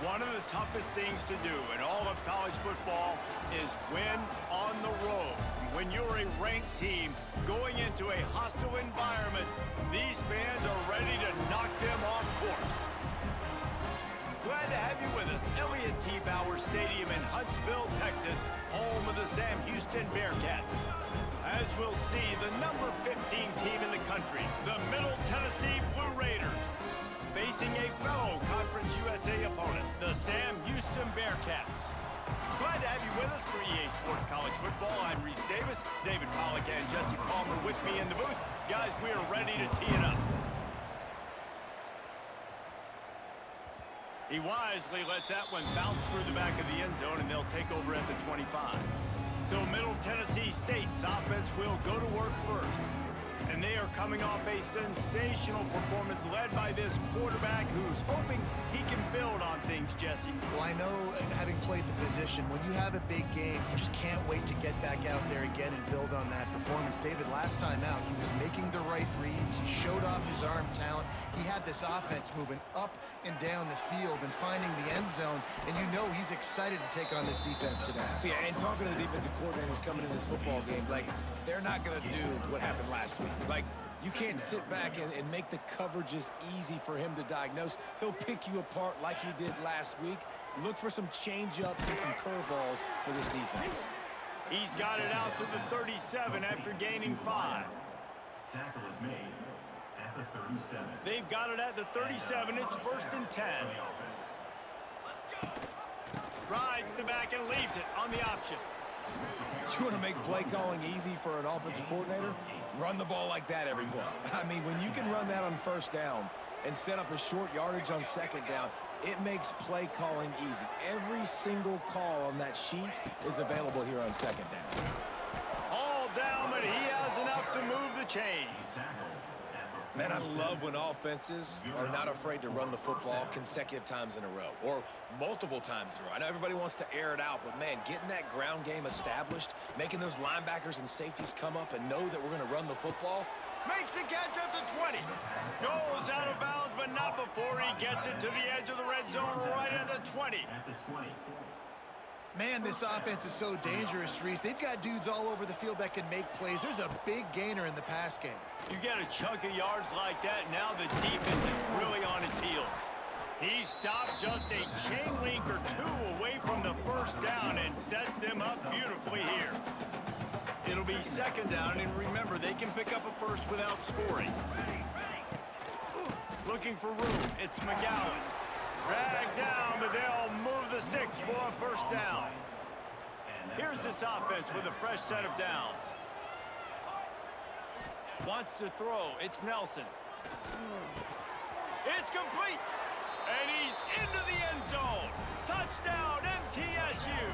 One of the toughest things to do in all of college football is win on the road. When you're a ranked team going into a hostile environment, these fans are ready to knock them off course. Glad to have you with us. Elliott T. Bauer Stadium in Huntsville, Texas, home of the Sam Houston Bearcats. As we'll see, the number 15 team in the country, the Middle Tennessee Blue Raiders, facing a fellow Conference USA opponent, the Sam Houston Bearcats. Glad to have you with us for EA Sports College Football. I'm Reese Davis, David Pollack, and Jesse Palmer with me in the booth. Guys, we are ready to tee it up. He wisely lets that one bounce through the back of the end zone, and they'll take over at the 25. So Middle Tennessee State's offense will go to work first. And they are coming off a sensational performance led by this quarterback who's hoping he can build on things, Jesse. Well, I know, having played the position, when you have a big game, you just can't wait to get back out there again and build on that performance. David, last time out, he was making the right reads. He showed off his arm talent. He had this offense moving up and down the field and finding the end zone. And you know he's excited to take on this defense today. Yeah, and talking to the defensive coordinators coming in this football game, like, they're not going to do what happened last week. Like, you can't sit back and make the coverages easy for him to diagnose. He'll pick you apart like he did last week. Look for some change-ups and some curveballs for this defense. He's got it out to the 37 after gaining 5. Tackle is made at the 37. They've got it at the 37. It's 1st and 10. Rides the back and leaves it on the option. You want to make play calling easy for an offensive coordinator? Run the ball like that every play. I mean, when you can run that on 1st down and set up a short yardage on 2nd down, it makes play calling easy. Every single call on that sheet is available here on 2nd down. All down, but he has enough to move the chains. Man, I love when offenses are not afraid to run the football consecutive times in a row or multiple times in a row. I know everybody wants to air it out, but, man, getting that ground game established, making those linebackers and safeties come up and know that we're going to run the football. Makes the catch at the 20. Goes out of bounds, but not before he gets it to the edge of the red zone right at the 20. Man, this offense is so dangerous, Reese. They've got dudes all over the field that can make plays. There's a big gainer in the pass game. You get a chunk of yards like that, now the defense is really on its heels. He stopped just a chain link or two away from the 1st down and sets them up beautifully here. It'll be 2nd down, and remember, they can pick up a first without scoring. Looking for room, it's McGowan. Dragged down, but they'll move the sticks for a 1st down. Here's this offense with a fresh set of downs. Wants to throw, it's Nelson. It's complete, and he's into the end zone. Touchdown, MTSU.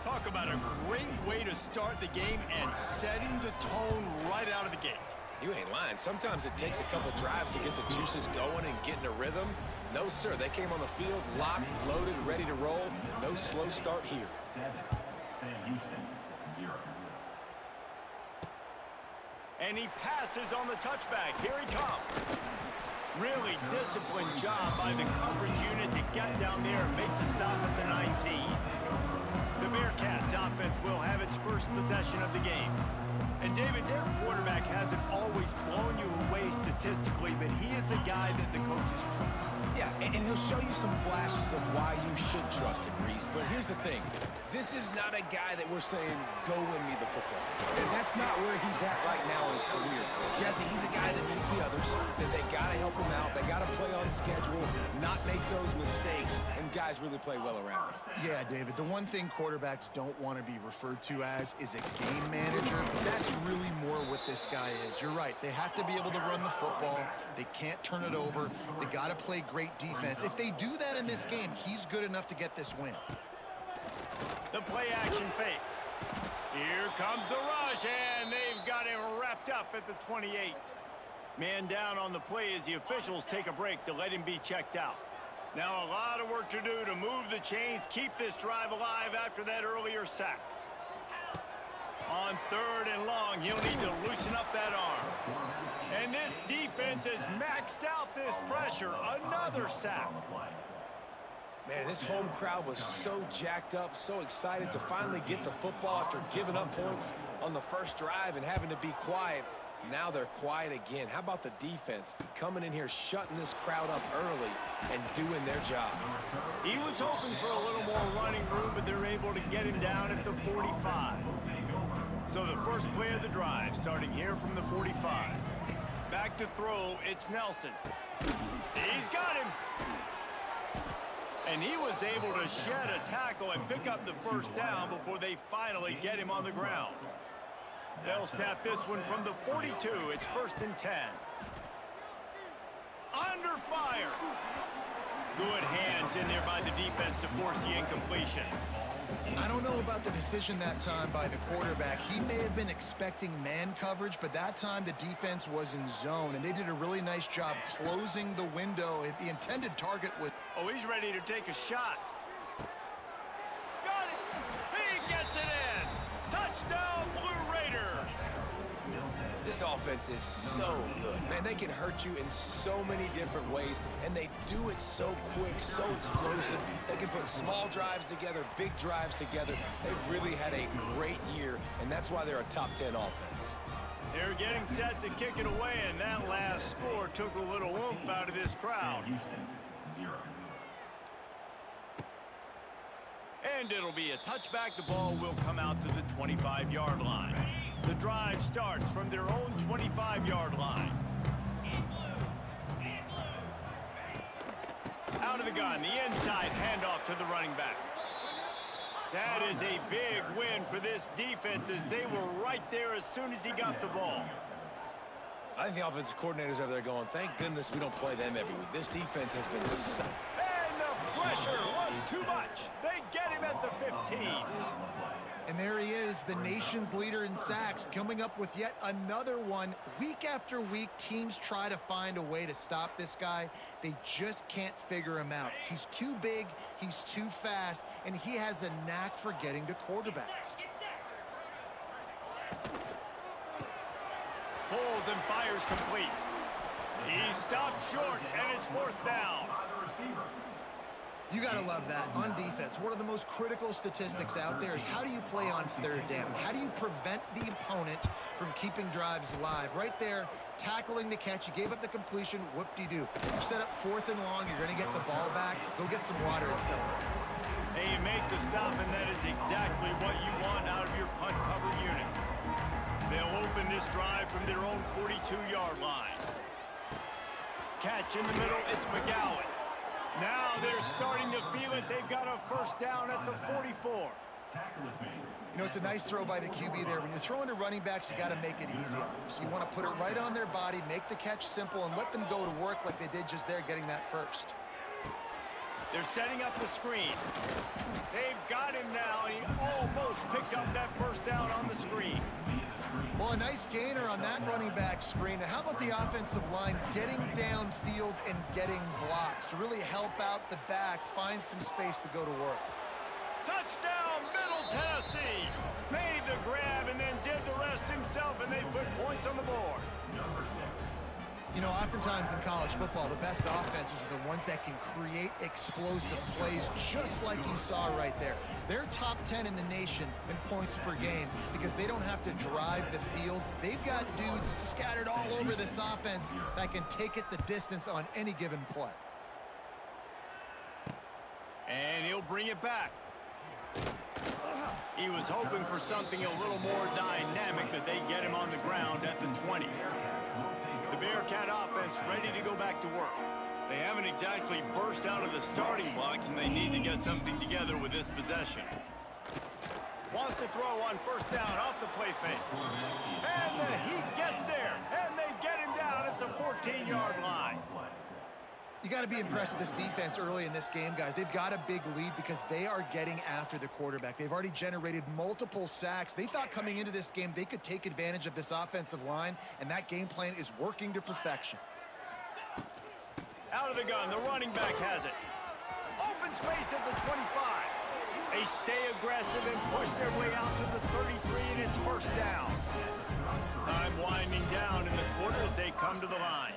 Talk about a great way to start the game and setting the tone right out of the gate. You ain't lying. Sometimes it takes a couple drives to get the juices going and get in a rhythm. No, sir. They came on the field, locked, loaded, ready to roll. No slow start here. 7, Sam Houston, 0. And he passes on the touchback. Here he comes. Really disciplined job by the coverage unit to get down there and make the stop at the 19. The Bearcats offense will have its first possession of the game. And, David, their quarterback hasn't always blown you away statistically, but he is a guy that the coaches trust. Yeah, and he'll show you some flashes of why you should trust him, Reese. But here's the thing. This is not a guy that we're saying, go win me the football. And that's not where he's at right now in his career. Jesse, he's a guy that needs the others, that they got to help him out. They got to play on schedule, not make those mistakes, and guys really play well around him. Yeah, David, the one thing quarterbacks don't want to be referred to as is a game manager. That's really more what this guy is. You're right. They have to be able to run the football. They can't turn it over. They got to play great defense. If they do that in this game, he's good enough to get this win. The play-action fake. Here comes the rush, and they've got him wrapped up at the 28. Man down on the play as the officials take a break to let him be checked out. Now a lot of work to do to move the chains, keep this drive alive after that earlier sack. On 3rd and long, he'll need to loosen up that arm. And this defense has maxed out this pressure. Another sack. Man, this home crowd was so jacked up, so excited to finally get the football after giving up points on the first drive and having to be quiet. Now they're quiet again. How about the defense coming in here, shutting this crowd up early and doing their job? He was hoping for a little more running room, but they're able to get him down at the 45. So the first play of the drive, starting here from the 45. Back to throw, it's Nelson. He's got him. And he was able to shed a tackle and pick up the first down before they finally get him on the ground. They'll snap this one from the 42. It's 1st and 10. Under fire. Good hands in there by the defense to force the incompletion. I don't know about the decision that time by the quarterback. He may have been expecting man coverage, but that time the defense was in zone, and they did a really nice job closing the window. The intended target was... Oh, he's ready to take a shot. Got it! He gets it in! Touchdown, Blue Raiders! This offense is so good. Man, they can hurt you in so many different ways, and they do it so quick, so explosive. They can put small drives together, big drives together. They've really had a great year, and that's why they're a top 10 offense. They're getting set to kick it away, and that last score took a little oomph out of this crowd. And it'll be a touchback. The ball will come out to the 25-yard line. The drive starts from their own 25-yard line. Out of the gun, the inside handoff to the running back. That is a big win for this defense as they were right there as soon as he got the ball. I think the offensive coordinators over there going, thank goodness we don't play them every week. This defense has been so... And the pressure was too much. They get him at the 15. And there he is, the nation's leader in sacks, coming up with yet another one. Week after week, teams try to find a way to stop this guy. They just can't figure him out. He's too big, he's too fast, and he has a knack for getting to quarterbacks. Pulls and fires complete. He stopped short, and it's 4th down. You got to love that on defense. One of the most critical statistics out there is how do you play on 3rd down? How do you prevent the opponent from keeping drives alive? Right there, tackling the catch. You gave up the completion. Whoop-de-doo. You set up 4th and long. You're going to get the ball back. Go get some water and celebrate. Hey, you make the stop, and that is exactly what you want out of your punt cover unit. They'll open this drive from their own 42-yard line. Catch in the middle. It's McGowan. Now they're starting to feel it. They've got a 1st down at the 44. You know, it's a nice throw by the QB there. When you're throwing to running backs, you got to make it easy on them. So you want to put it right on their body, make the catch simple, and let them go to work like they did just there, getting that first. They're setting up the screen. They've got him now, and he almost picked up that 1st down on the screen. Well, a nice gainer on that running back screen. Now, how about the offensive line getting downfield and getting blocks to really help out the back, find some space to go to work? Touchdown, Middle Tennessee! Made the grab and then did the rest himself, and they put points on the board. You know, oftentimes in college football, the best offenses are the ones that can create explosive plays, just like you saw right there. They're top 10 in the nation in points per game because they don't have to drive the field. They've got dudes scattered all over this offense that can take it the distance on any given play. And he'll bring it back. He was hoping for something a little more dynamic, but they get him on the ground at the 20. The Bearcat offense ready to go back to work. They haven't exactly burst out of the starting blocks, and they need to get something together with this possession. Wants to throw on 1st down off the play fake. And he gets there, and they get him down at the 14-yard line. You got to be impressed with this defense early in this game, guys. They've got a big lead because they are getting after the quarterback. They've already generated multiple sacks. They thought coming into this game they could take advantage of this offensive line, and that game plan is working to perfection. Out of the gun, the running back has it. Open space at the 25. They stay aggressive and push their way out to the 33, and it's 1st down. Time winding down in the quarter as they come to the line.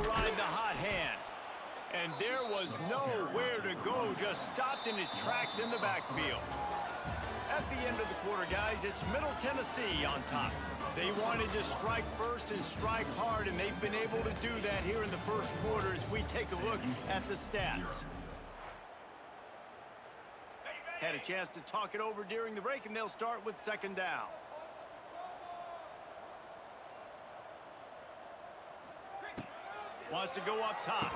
will ride the hot hand. And there was nowhere to go, just stopped in his tracks in the backfield. At the end of the quarter, guys, it's Middle Tennessee on top. They wanted to strike first and strike hard, and they've been able to do that here in the first quarter as we take a look at the stats. Had a chance to talk it over during the break, and they'll start with second down. Wants to go up top.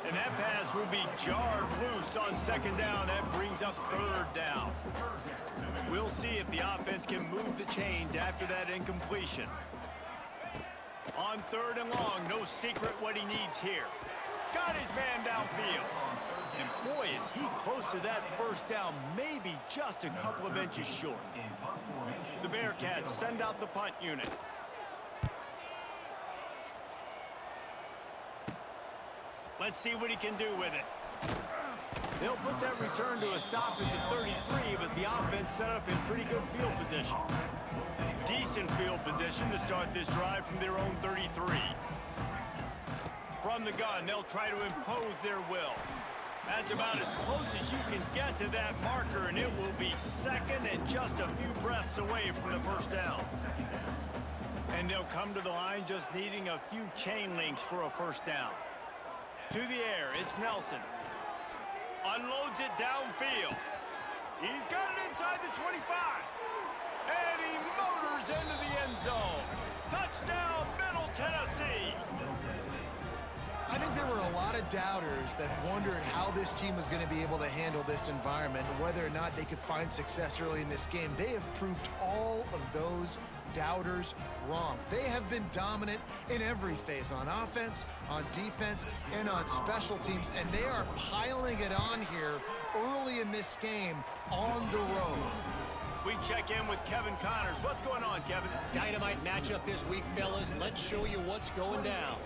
And that pass will be jarred loose on second down. That brings up third down. We'll see if the offense can move the chains after that incompletion. On third and long, no secret what he needs here. Got his man downfield. And boy, is he close to that first down, maybe just a couple of inches short. The Bearcats send out the punt unit. Let's see what he can do with it. They'll put that return to a stop at the 33, but the offense set up in pretty good field position. Decent field position to start this drive from their own 33. From the gun, they'll try to impose their will. That's about as close as you can get to that marker, and it will be second and just a few breaths away from the first down. And they'll come to the line just needing a few chain links for a first down. To the air, it's Nelson. Unloads it downfield. He's got it inside the 25. And he motors into the end zone. Touchdown, Middle Tennessee. I think there were a lot of doubters that wondered how this team was going to be able to handle this environment and whether or not they could find success early in this game. They have proved all of those doubters wrong. They have been dominant in every phase, on offense, on defense, and on special teams, and they are piling it on here early in this game on the road. We check in with Kevin Connors. What's going on, Kevin? Dynamite matchup this week, fellas. Let's show you what's going down.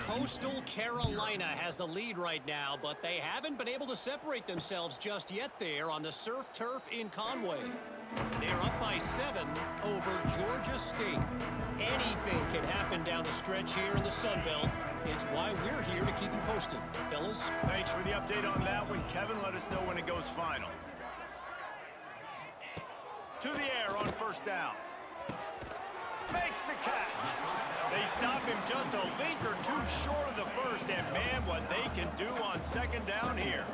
Coastal Carolina has the lead right now, but they haven't been able to separate themselves just yet there on the surf turf in Conway. They're up by 7 over Georgia State. Anything can happen down the stretch here in the Sun Belt. It's why we're here to keep you posted, fellas. Thanks for the update on that one, Kevin. Let us know when it goes final. To the air on first down. Makes the catch. They stop him just a length or two short of the first, and man, what they can do on second down here.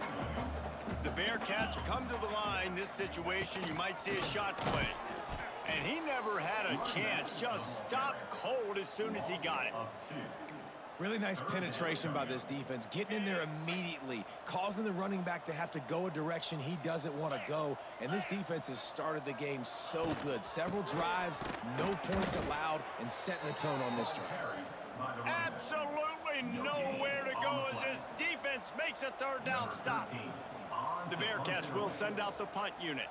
The Bearcats come to the line. This situation, you might see a shot play. And he never had a chance. Just stopped cold as soon as he got it. Really nice penetration by this defense, getting in there immediately, causing the running back to have to go a direction he doesn't want to go. And this defense has started the game so good. Several drives, no points allowed, and setting the tone on this drive. Absolutely nowhere to go as this defense makes a third down stop. The Bearcats will send out the punt unit.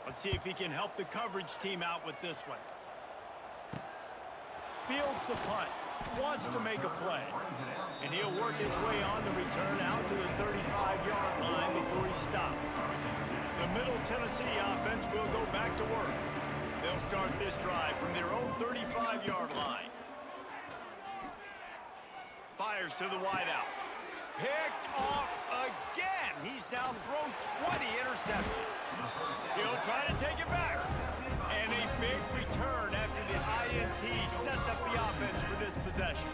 Let's see if he can help the coverage team out with this one. Fields the punt. Wants to make a play. And he'll work his way on the return out to the 35-yard line before he stopped. The Middle Tennessee offense will go back to work. They'll start this drive from their own 35-yard line. Fires to the wideout. Picked off again. He's now thrown 20 interceptions. He'll try to take it back. And a big return after the INT sets up the offense for this possession.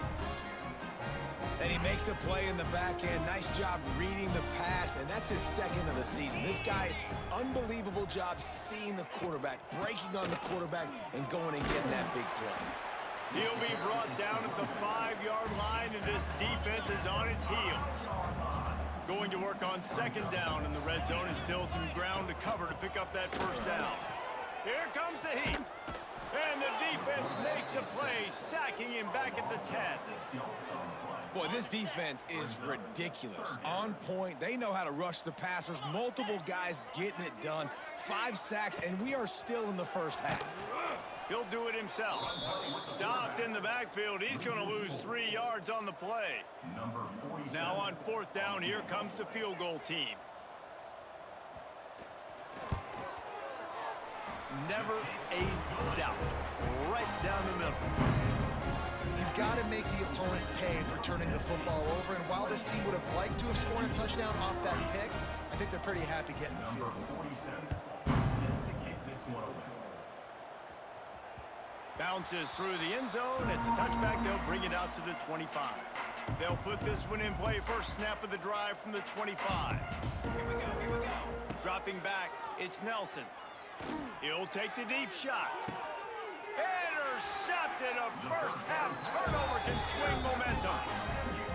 And he makes a play in the back end. Nice job reading the pass, and that's his second of the season. This guy, unbelievable job seeing the quarterback, breaking on the quarterback, and going and getting that big play. He'll be brought down at the 5-yard line, and this defense is on its heels. Going to work on second down in the red zone, and still some ground to cover to pick up that first down. Here comes the heat. And the defense makes a play, sacking him back at the 10. Boy, this defense is ridiculous. On point. They know how to rush the passers. Multiple guys getting it done. 5 sacks, and we are still in the first half. He'll do it himself. Stopped in the backfield. He's going to lose 3 yards on the play. Now on fourth down, here comes the field goal team. Never a doubt. Right down the middle. You've got to make the opponent pay for turning the football over. And while this team would have liked to have scored a touchdown off that pick, I think they're pretty happy getting the field goal. to kick this one away. Bounces through the end zone. It's a touchback. They'll bring it out to the 25. They'll put this one in play. First snap of the drive from the 25. Here we go. Dropping back, it's Nelson. He'll take the deep shot. Intercepted. A first half turnover can swing momentum.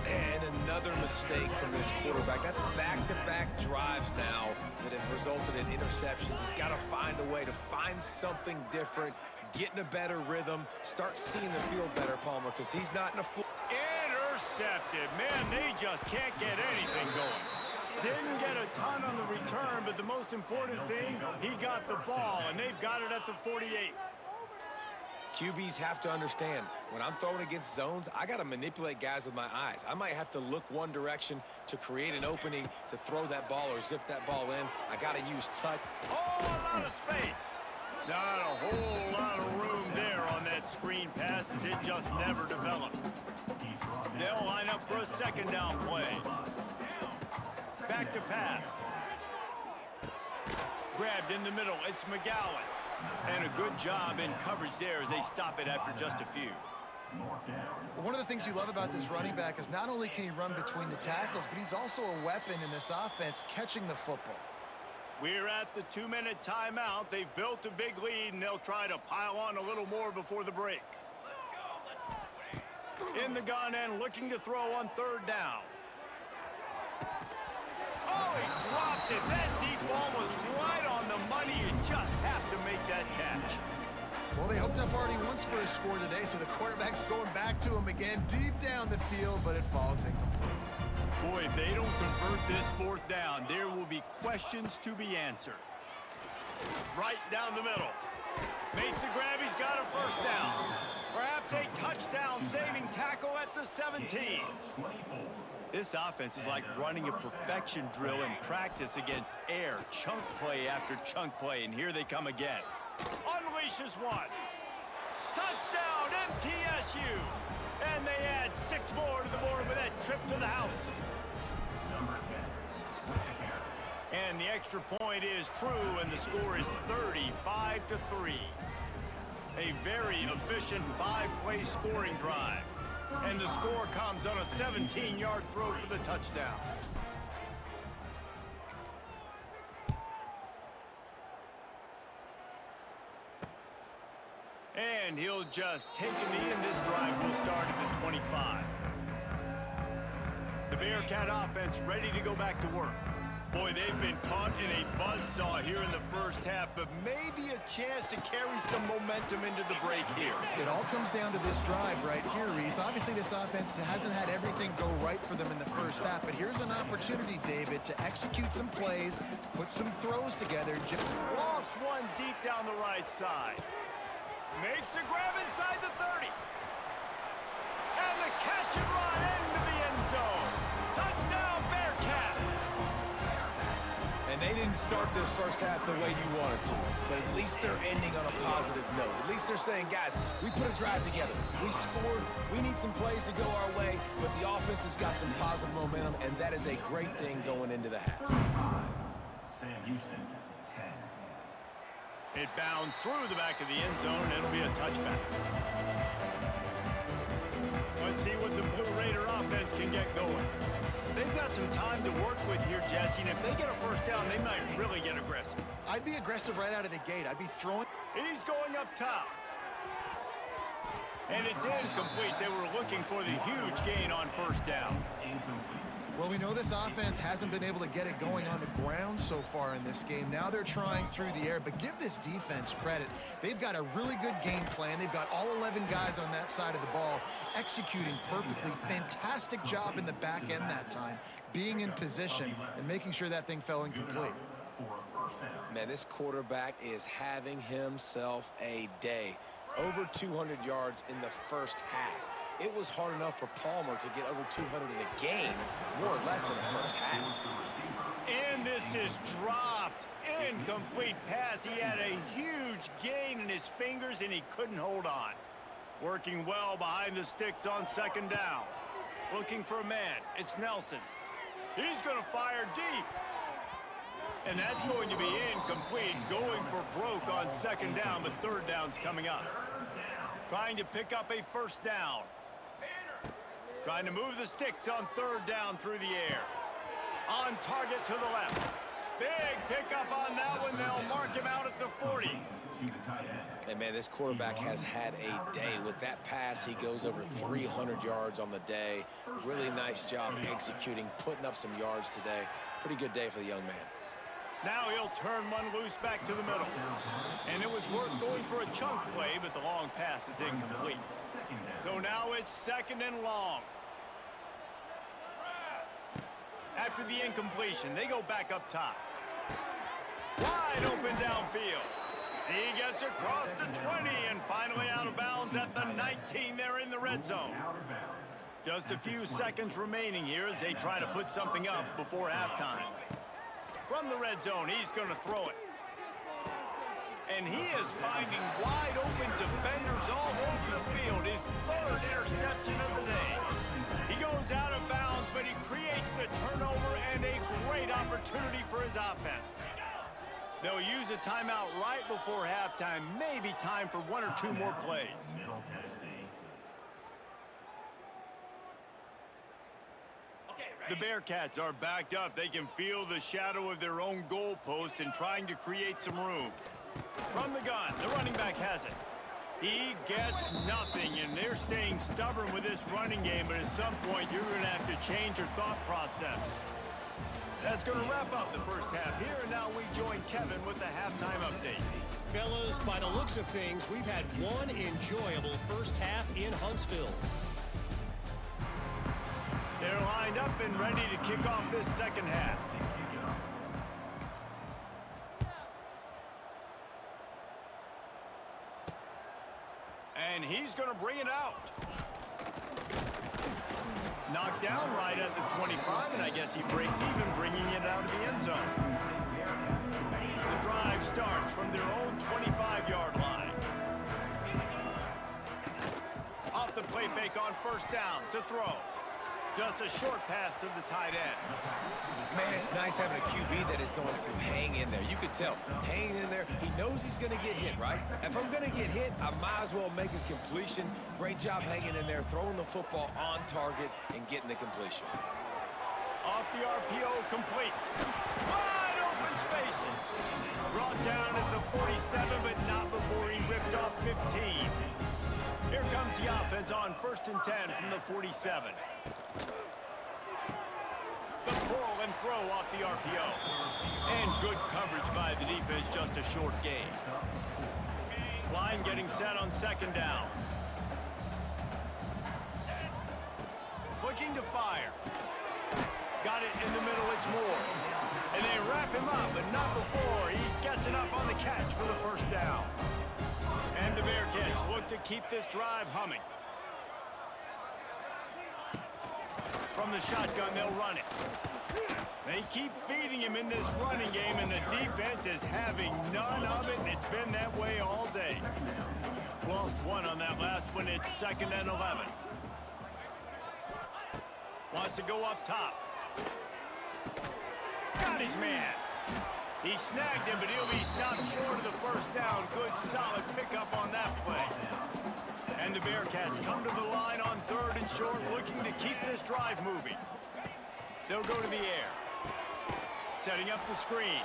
And another mistake from this quarterback. That's back-to-back drives now that have resulted in interceptions. He's got to find a way to find something different, get in a better rhythm, start seeing the field better, Palmer, because he's not in a full... Intercepted. Man, they just can't get anything going. Didn't get a ton on the return, but the most important thing, he got the ball, and they've got it at the 48. QBs have to understand, when I'm throwing against zones, I got to manipulate guys with my eyes. I might have to look one direction to create an opening to throw that ball or zip that ball in. I got to use touch. Oh, a lot of space. Not a whole lot of room there on that screen pass as it just never developed. They'll line up for a second down play. Back to pass. Grabbed in the middle. It's McGowan. And a good job in coverage there as they stop it after just a few. Well, one of the things you love about this running back is not only can he run between the tackles, but he's also a weapon in this offense catching the football. We're at the 2-minute timeout. They've built a big lead, and they'll try to pile on a little more before the break. In the gun and looking to throw on third down. Oh, he dropped it. That deep ball was right on the money. You just have to make that catch. Well, they hooked up already once for a score today, so the quarterback's going back to him again deep down the field, but it falls incomplete. Boy, if they don't convert this fourth down, there will be questions to be answered. Right down the middle. Makes the grab. He's got a first down. Perhaps a touchdown-saving tackle at the 17. This offense is like running a perfection drill in practice against air. Chunk play after chunk play, and here they come again. Unleashes one. Touchdown, MTSU. And they add 6 more to the board with that trip to the house. And the extra point is true, and the score is 35-3. A very efficient 5-play scoring drive. And the score comes on a 17-yard throw for the touchdown. And he'll just take a knee, and this drive will start at the 25. The Bearcat offense ready to go back to work. Boy, they've been caught in a buzzsaw here in the first half, but maybe a chance to carry some momentum into the break here. It all comes down to this drive right here, Reese. Obviously, this offense hasn't had everything go right for them in the first half, but here's an opportunity, David, to execute some plays, put some throws together. Lost one deep down the right side. Makes the grab inside the 30. And the catch and run into the end zone. Touchdown, Bearcats. And they didn't start this first half the way you wanted to, but at least they're ending on a positive note. At least they're saying, guys, we put a drive together. We scored. We need some plays to go our way, but the offense has got some positive momentum, and that is a great thing going into the half. Sam Houston, 10. It bounds through the back of the end zone, and it'll be a touchback. Let's see what the Blue Raider offense can get going. They've got some time to work with here, Jesse, and if they get a first down, they might really get aggressive. I'd be aggressive right out of the gate. I'd be throwing. He's going up top. And it's incomplete. They were looking for the huge gain on first down. Well, we know this offense hasn't been able to get it going on the ground so far in this game. Now they're trying through the air, but give this defense credit. They've got a really good game plan. They've got all 11 guys on that side of the ball executing perfectly. Fantastic job in the back end that time, being in position and making sure that thing fell incomplete. Man, this quarterback is having himself a day. Over 200 yards in the first half. It was hard enough for Palmer to get over 200 in a game, more or less in the first half. And this is dropped. Incomplete pass. He had a huge gain in his fingers, and he couldn't hold on. Working well behind the sticks on second down. Looking for a man. It's Nelson. He's going to fire deep. And that's going to be incomplete. Going for broke on second down, but third down's coming up. Trying to pick up a first down. Trying to move the sticks on third down through the air. On target to the left. Big pickup on that one. They'll mark him out at the 40. And, man, this quarterback has had a day. With that pass, he goes over 300 yards on the day. Really nice job executing, putting up some yards today. Pretty good day for the young man. Now he'll turn one loose back to the middle. And it was worth going for a chunk play, but the long pass is incomplete. So now it's second and long. After the incompletion, they go back up top. Wide open downfield. He gets across the 20 and finally out of bounds at the 19 there in the red zone. Just a few seconds remaining here as they try to put something up before halftime. From the red zone, he's going to throw it. And he is finding wide open defenders all over the field. His third interception of the day. He goes out of bounds, but he creates the turnover and a great opportunity for his offense. They'll use a timeout right before halftime. Maybe time for one or two more plays. The Bearcats are backed up. They can feel the shadow of their own goalpost and trying to create some room. From the gun, the running back has it. He gets nothing, and they're staying stubborn with this running game, but at some point you're going to have to change your thought process. That's going to wrap up the first half here, and now we join Kevin with the halftime update. Fellas, by the looks of things, we've had one enjoyable first half in Huntsville. They're lined up and ready to kick off this second half. And he's going to bring it out. Knocked down right at the 25, and I guess he breaks even, bringing it out of the end zone. The drive starts from their own 25-yard line. Off the play fake on first down to throw. Just a short pass to the tight end. Man, it's nice having a QB that is going to hang in there. You could tell, hanging in there. He knows he's going to get hit, right? If I'm going to get hit, I might as well make a completion. Great job hanging in there, throwing the football on target and getting the completion. Off the RPO, complete. Wide open spaces. Brought down at the 47, but not before he ripped off 15. Here comes the offense on 1st and 10 from the 47. The pull and throw off the RPO. And good coverage by the defense, just a short gain. Line getting set on second down. Looking to fire. Got it in the middle, it's Moore. And they wrap him up, but not before he gets enough on the catch for the first down. And the Bearcats look to keep this drive humming. From the shotgun, they'll run it. They keep feeding him in this running game, and the defense is having none of it, and it's been that way all day. Lost one on that last one. It's 2nd and 11. Wants to go up top. Got his man. He snagged him, but he'll be stopped short of the first down. Good, solid pickup on that play. And the Bearcats come to the line on 3rd and short, looking to keep this drive moving. They'll go to the air. Setting up the screen.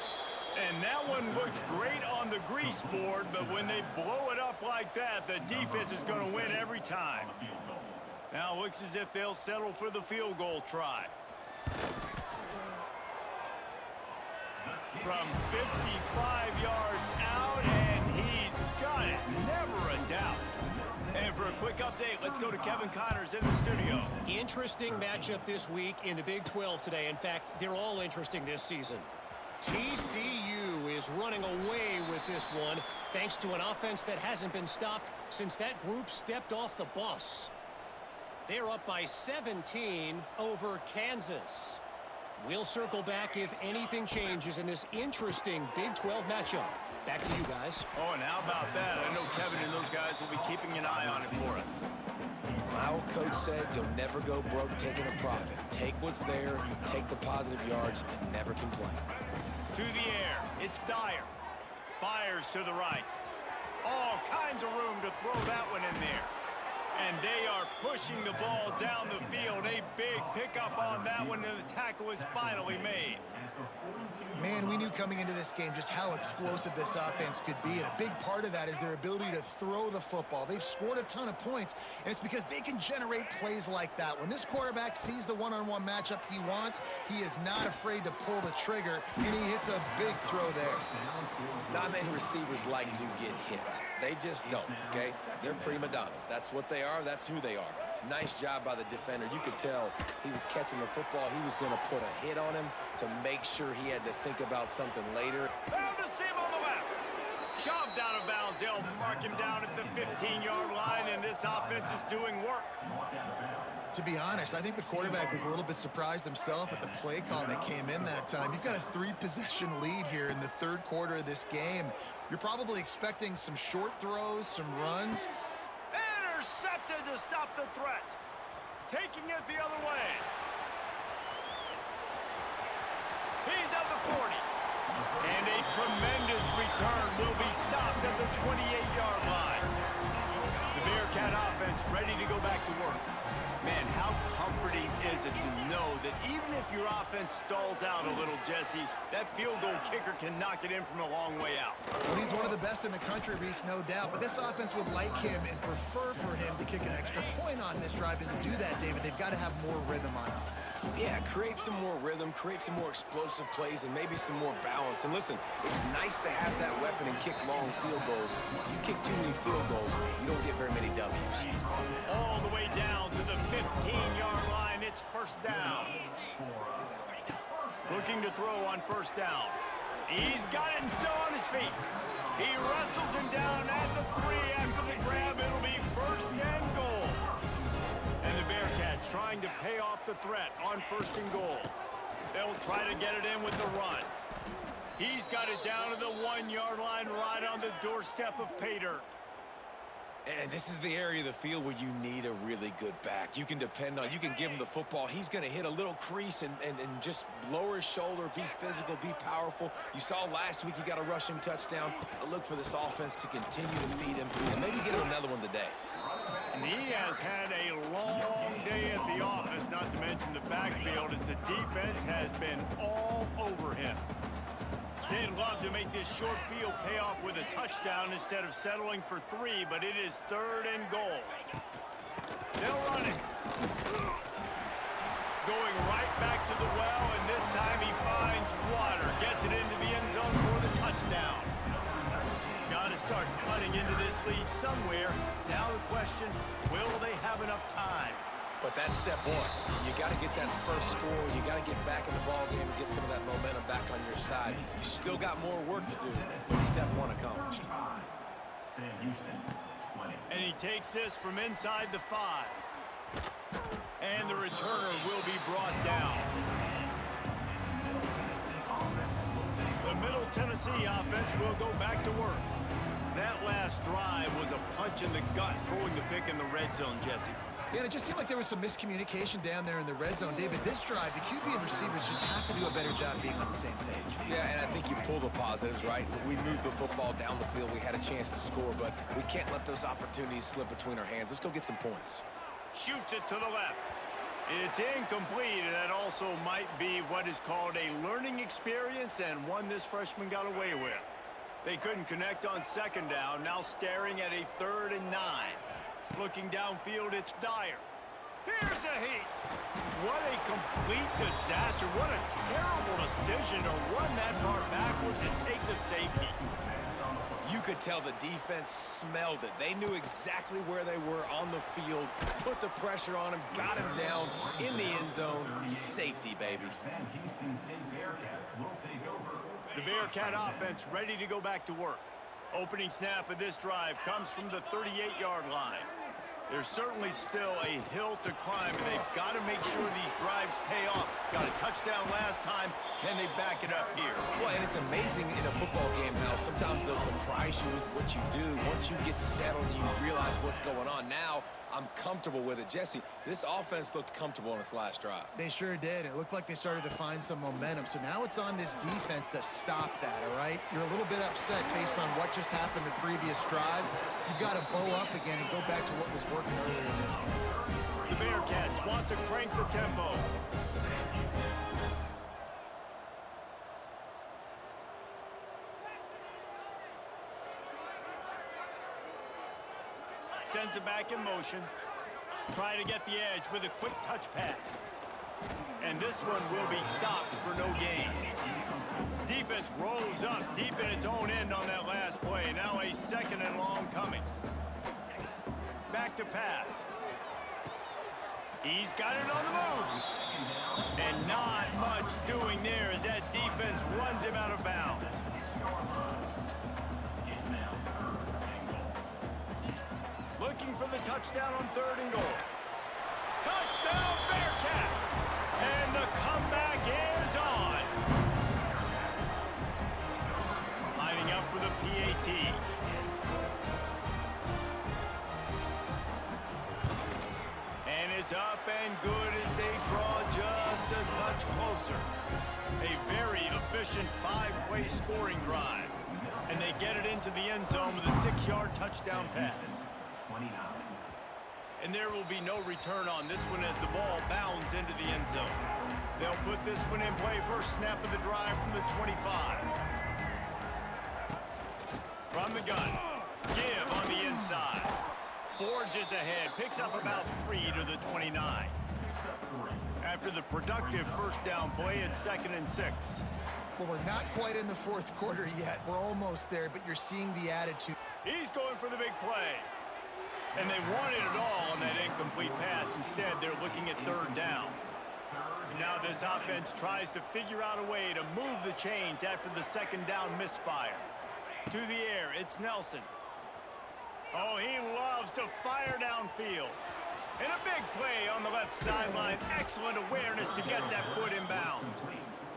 And that one looked great on the grease board, but when they blow it up like that, the defense is going to win every time. Now it looks as if they'll settle for the field goal try. From 55 yards out, and he's got it. Never a doubt. And for a quick update, let's go to Kevin Connors in the studio. Interesting matchup this week in the Big 12 today. In fact, they're all interesting this season. TCU is running away with this one thanks to an offense that hasn't been stopped since that group stepped off the bus. They're up by 17 over Kansas. We'll circle back if anything changes in this interesting Big 12 matchup. Back to you guys. Oh, and how about that? I know Kevin and those guys will be keeping an eye on it for us. My old coach said you'll never go broke taking a profit. Take what's there, take the positive yards, and never complain. To the air, it's Dyer. Fires to the right. All kinds of room to throw that one in there. And they are pushing the ball down the field. A big pickup on that one, and the tackle was finally made. Man, we knew coming into this game just how explosive this offense could be, and a big part of that is their ability to throw the football. They've scored a ton of points, and it's because they can generate plays like that. When this quarterback sees the one-on-one matchup he wants, he is not afraid to pull the trigger, and he hits a big throw there. Not many receivers like to get hit. They just don't, okay? They're prima donnas. That's what they are. That's who they are. Nice job by the defender. You could tell he was catching the football. He was going to put a hit on him to make sure he had to think about something later. Found a seam on the left. Shoved out of bounds. They'll mark him down at the 15-yard line, and this offense is doing work. To be honest, I think the quarterback was a little bit surprised himself at the play call that came in that time. You've got a 3-possession lead here in the third quarter of this game. You're probably expecting some short throws, some runs. Intercepted to stop the threat. Taking it the other way. He's at the 40. And a tremendous return will be stopped at the 28-yard line. The Bearcat offense ready to go back to work. Man, how comforting is it to know that even if your offense stalls out a little, Jesse, that field goal kicker can knock it in from a long way out. Well, he's one of the best in the country, Reese, no doubt. But this offense would like him and prefer for him to kick an extra point on this drive. And to do that, David, they've got to have more rhythm on offense. Yeah, create some more rhythm, create some more explosive plays, and maybe some more balance. And listen, it's nice to have that weapon and kick long field goals. You kick too many field goals, you don't get very many W's. All the way down to the 15-yard line. It's first down. Looking to throw on first down. He's got it and still on his feet. He wrestles him down at the 3 after the grab. It'll be first and goal. And the Bearcats trying to pay off the threat on first and goal. They'll try to get it in with the run. He's got it down to the 1-yard line right on the doorstep of pay dirt. And this is the area of the field where you need a really good back. You can depend on, you can give him the football. He's going to hit a little crease and just lower his shoulder, be physical, be powerful. You saw last week he got a rushing touchdown. I look for this offense to continue to feed him and maybe get him another one today. And he has had a long day at the office, not to mention the backfield, as the defense has been all over him. They'd love to make this short field pay off with a touchdown instead of settling for 3, but it is third and goal. They'll run it. Going right back to the well, and this time he finds water. Gets it into the end zone for the touchdown. Got to start cutting into this lead somewhere. Now the question, will they have enough time? But that's step one. You got to get that first score. You got to get back in the ball game and get some of that momentum back on your side. You still got more work to do, but step one accomplished. And he takes this from inside the 5. And the returner will be brought down. The Middle Tennessee offense will go back to work. That last drive was a punch in the gut, throwing the pick in the red zone, Jesse. Yeah, and it just seemed like there was some miscommunication down there in the red zone. David, this drive, the QB and receivers just have to do a better job being on the same page. Yeah, and I think you pull the positives, right? We moved the football down the field. We had a chance to score, but we can't let those opportunities slip between our hands. Let's go get some points. Shoots it to the left. It's incomplete, and that also might be what is called a learning experience, and one this freshman got away with. They couldn't connect on second down, now staring at a 3rd and 9. Looking downfield, it's Dyer. Here's a heat. What a complete disaster. What a terrible decision to run that far backwards and take the safety. You could tell the defense smelled it. They knew exactly where they were on the field, put the pressure on him, got him down in the end zone. Safety, baby. The Bearcat offense ready to go back to work. Opening snap of this drive comes from the 38-yard line. There's certainly still a hill to climb, and they've got to make sure these drives pay off. Got a touchdown last time. Can they back it up here? Well, and it's amazing in a football game how sometimes they'll surprise you with what you do. Once you get settled and you realize what's going on, now I'm comfortable with it. Jesse, this offense looked comfortable in its last drive. They sure did. It looked like they started to find some momentum. So now it's on this defense to stop that, all right? You're a little bit upset based on what just happened the previous drive. You've got to bow up again and go back to what was working earlier in this game. The Bearcats want to crank the tempo. Sends it back in motion. Trying to get the edge with a quick touch pass. And this one will be stopped for no gain. Defense rolls up deep in its own end on that last play. Now a second and long coming. Back to pass. He's got it on the move. And not much doing there as that defense runs him out of bounds. Looking for the touchdown on 3rd and goal. Touchdown Bearcats! And the comeback is on. Lining up for the PAT. And it's up and good as they draw just a touch closer. A very efficient 5-play scoring drive. And they get it into the end zone with a 6-yard touchdown pass. And there will be no return on this one as the ball bounds into the end zone. They'll put this one in play first snap of the drive from the 25. From the gun. Give on the inside. Forges ahead. Picks up about 3 to the 29. After the productive first down play, it's 2nd and 6. Well, we're not quite in the 4th quarter yet. We're almost there, but you're seeing the attitude. He's going for the big play. And they wanted it all on that incomplete pass. Instead, they're looking at 3rd down. Now this offense tries to figure out a way to move the chains after the 2nd down misfire. To the air, it's Nelson. Oh, he loves to fire downfield. And a big play on the left sideline. Excellent awareness to get that foot in bounds.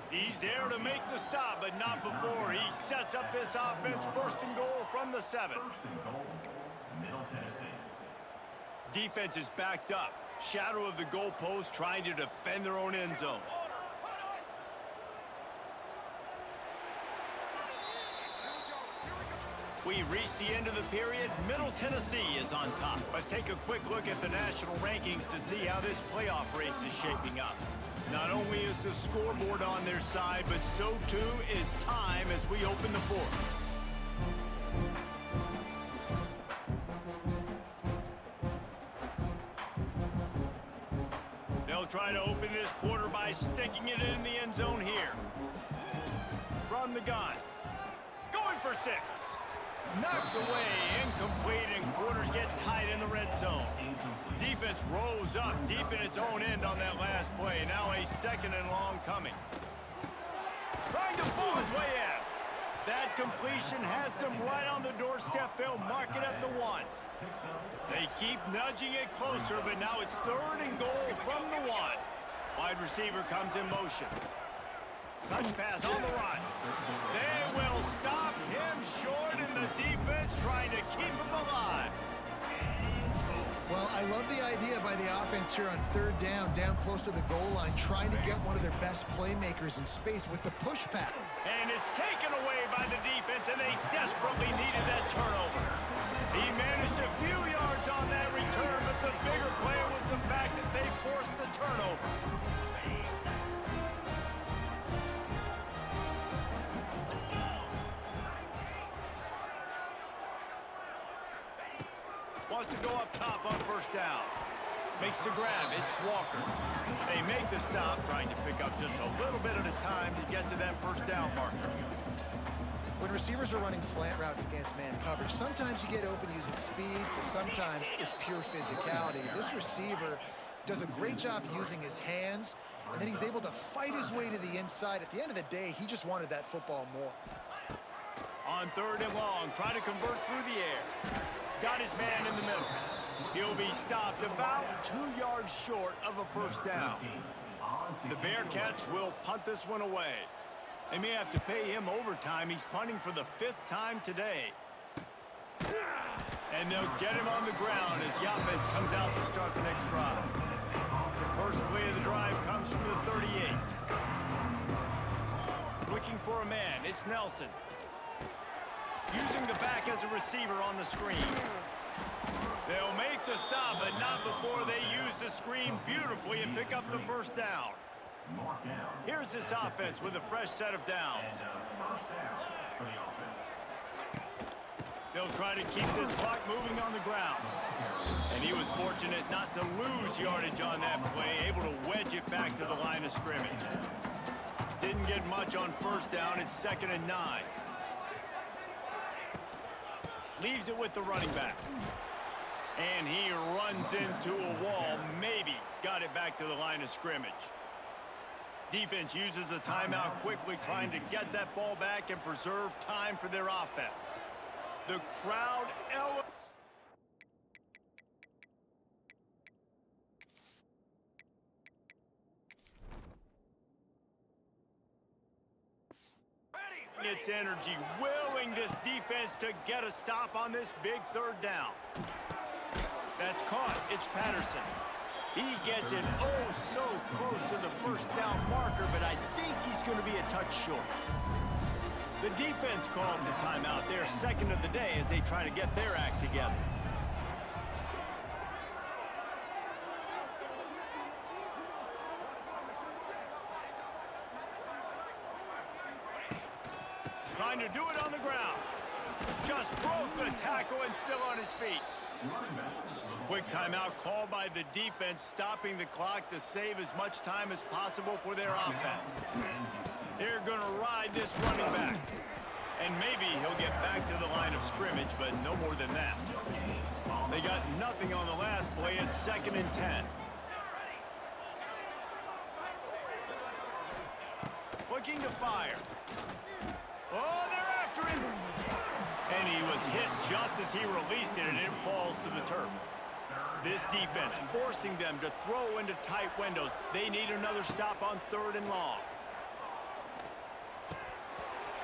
He's there to make the stop, but not before he sets up this offense 1st and goal from the 7. Defense is backed up. Shadow of the goalpost trying to defend their own end zone. We reach the end of the period. Middle Tennessee is on top. Let's take a quick look at the national rankings to see how this playoff race is shaping up. Not only is the scoreboard on their side, but so too is time as we open the 4th. They'll try to open this quarter by sticking it in the end zone here. From the gun. Going for 6. Knocked away, incomplete, and quarters get tight in the red zone. Defense rolls up deep in its own end on that last play. Now a 2nd and long coming. Trying to pull his way in. That completion has them right on the doorstep. They'll mark it at the 1. They keep nudging it closer, but now it's 3rd and goal from the 1. Wide receiver comes in motion. Touch pass on the run. They will stop him short, and the defense trying to keep him alive. Well, I love the idea by the offense here on 3rd down, down close to the goal line, trying to get one of their best playmakers in space with the push pass. And it's taken away by the defense, and they desperately needed that turnover. He managed a few yards on that return, but the bigger play was the fact that they forced the turnover. Wants to go up top on 1st down. Makes the grab. It's Walker. They make the stop, trying to pick up just a little bit at a time to get to that 1st down marker. When receivers are running slant routes against man coverage, sometimes you get open using speed, but sometimes it's pure physicality. This receiver does a great job using his hands, and then he's able to fight his way to the inside. At the end of the day, he just wanted that football more. On 3rd and long, try to convert through the air. Got his man in the middle. He'll be stopped about 2 yards short of a 1st down. The Bearcats will punt this one away. They may have to pay him overtime. He's punting for the 5th time today. And they'll get him on the ground as the offense comes out to start the next drive. First play of the drive comes from the 38. Looking for a man, it's Nelson. Using the back as a receiver on the screen. They'll make the stop, but not before they use the screen beautifully and pick up the first down. Here's this offense with a fresh set of downs. They'll try to keep this clock moving on the ground. And he was fortunate not to lose yardage on that play, able to wedge it back to the line of scrimmage. Didn't get much on first down. It's 2nd and 9. Leaves it with the running back. And he runs into a wall. Maybe got it back to the line of scrimmage. Defense uses a timeout quickly, trying to get that ball back and preserve time for their offense. The crowd its energy, willing this defense to get a stop on this big 3rd down. That's caught. It's Patterson. He gets it oh so close to the first down marker, but I think he's going to be a touch short. The defense calls the timeout. Their 2nd of the day as they try to get their act together. Trying to do it on the ground. Just broke the tackle and still on his feet. Quick timeout called by the defense, stopping the clock to save as much time as possible for their offense. They're going to ride this running back. And maybe he'll get back to the line of scrimmage, but no more than that. They got nothing on the last play. It's 2nd and 10. Looking to fire. Oh, they're after him. And he was hit just as he released it, and it falls to the turf. This defense forcing them to throw into tight windows. They need another stop on 3rd and long.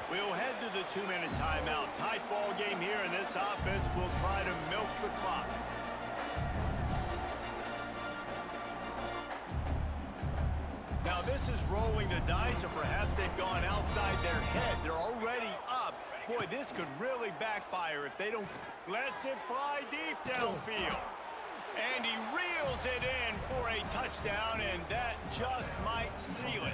We'll head to the 2-minute timeout. Tight ball game here, and this offense will try to milk the clock. Now this is rolling the dice, or perhaps they've gone outside their head. They're already up. Boy, this could really backfire if they don't. Lets it fly deep downfield. And he reels it in for a touchdown, and that just might seal it.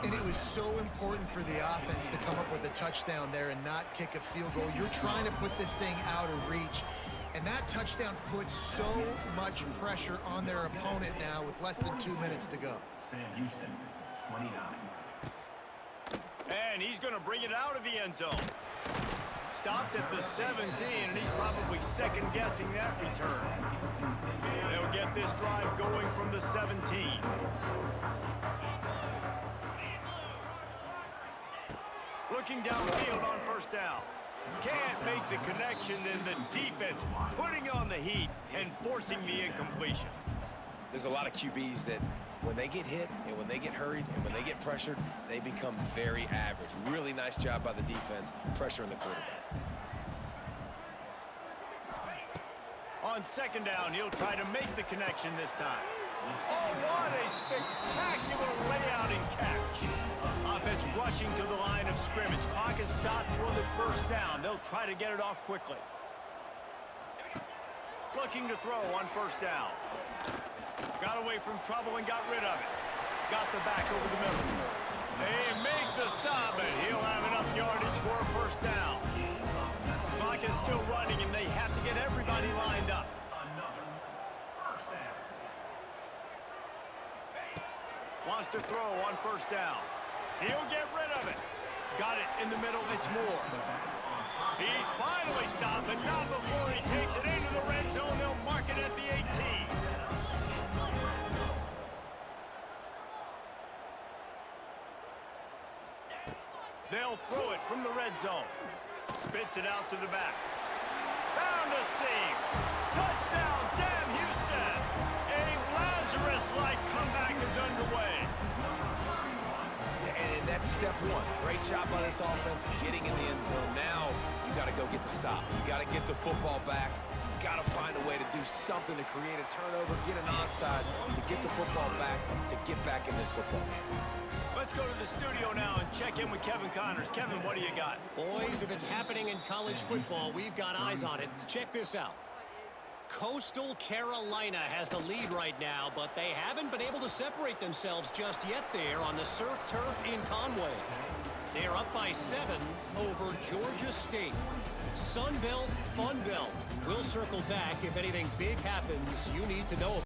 And it was so important for the offense to come up with a touchdown there and not kick a field goal. You're trying to put this thing out of reach. And that touchdown puts so much pressure on their opponent now with less than 2 minutes to go. Sam Houston, 29. And he's going to bring it out of the end zone. Stopped at the 17, and he's probably second-guessing that return. They'll get this drive going from the 17. Looking downfield on first down. Can't make the connection, and the defense putting on the heat and forcing the incompletion. There's a lot of QBs that when they get hit and when they get hurried and when they get pressured, they become very average. Really nice job by the defense pressuring the quarterback. On 2nd down, he'll try to make the connection this time. Oh, what a spectacular layout and catch. Offense rushing to the line of scrimmage. Clock is stopped for the first down. They'll try to get it off quickly. Looking to throw on first down. Got away from trouble and got rid of it. Got the back over the middle. They make the stop, and he'll have enough yardage for a first down. Clock is still running, and they have to get everybody lined up. Wants to throw on first down. He'll get rid of it. Got it in the middle. It's Moore. He's finally stopped, but not before he takes it into the red zone. They'll mark it at the 18. They'll throw it from the red zone. Spits it out to the back. Found a seam. Touchdown, Sam Houston. A Lazarus-like comeback is underway. step one. Great job by this offense getting in the end zone. Now you got to go get the stop. You got to get the football back. You got to find a way to do something to create a turnover, get an onside, to get the football back, to get back in this football game. Let's go to the studio now and check in with Kevin Connors. Kevin, what do you got? Boys, if it's happening in college football, we've got eyes on it. Check this out. Coastal Carolina has the lead right now, but they haven't been able to separate themselves just yet there on the surf turf in Conway. They're up by 7 over Georgia State. Sun Belt, Fun Belt. We'll circle back if anything big happens you need to know about.